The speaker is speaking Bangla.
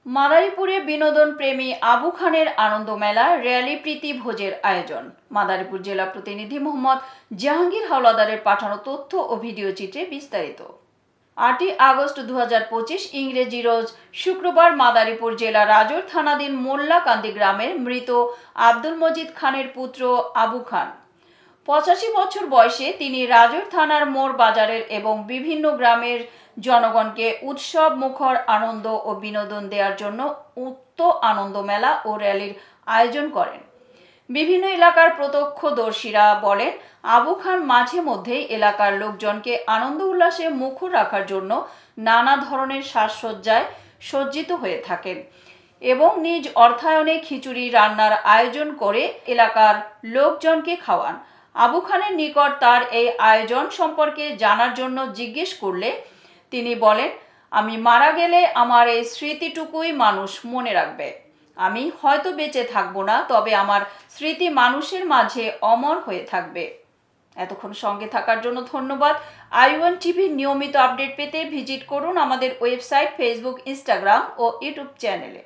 মাদারীপুরে বিনোদন প্রেমী আবু খানের আনন্দ মেলা র্যালি প্রীতি ভোজের আয়োজন। মাদারীপুর জেলা প্রতিনিধি মোহাম্মদ জাহাঙ্গীর হাওলাদারের পাঠানো তথ্য ও ভিডিও চিত্রে বিস্তারিত। 8ই আগস্ট 2025 ইংরেজি রোজ শুক্রবার মাদারীপুর জেলা রাজৌর থানাধীন মোল্লাকান্দি গ্রামের মৃত আব্দুল মজিদ খানের পুত্র আবু খান 85 বছর বয়সে তিনি রাজৌর থানার মোড় বাজারের এবং বিভিন্ন গ্রামের জনগণকে উৎসব মুখর আনন্দ ও বিনোদন দেওয়ার জন্য উক্ত আনন্দ মেলা ও র্যালির আয়োজন করেন। বিভিন্ন এলাকার প্রত্যক্ষদর্শীরা বলেন, আবু খান মাঝে মধ্যেই এলাকার লোকজনকে আনন্দ উল্লাসে মুখর রাখার জন্য নানা ধরনের সাজসজ্জায় সজ্জিত হয়ে থাকেন এবং নিজ অর্থায়নে খিচুড়ি রান্নার আয়োজন করে এলাকার লোকজনকে খাওয়ান। আবু খানের নিকট তার এই আয়োজন সম্পর্কে জানার জন্য জিজ্ঞেস করলে তিনি বলেন, আমি মারা গেলে আমার এই স্মৃতিটুকুই মানুষ মনে রাখবে। আমি হয়তো বেঁচে থাকবো না, তবে আমার স্মৃতি মানুষের মাঝে অমর হয়ে থাকবে। এতক্ষণ সঙ্গে থাকার জন্য ধন্যবাদ। i1 টিভির নিয়মিত আপডেট পেতে ভিজিট করুন আমাদের ওয়েবসাইট, ফেসবুক, ইনস্টাগ্রাম ও ইউটিউব চ্যানেলে।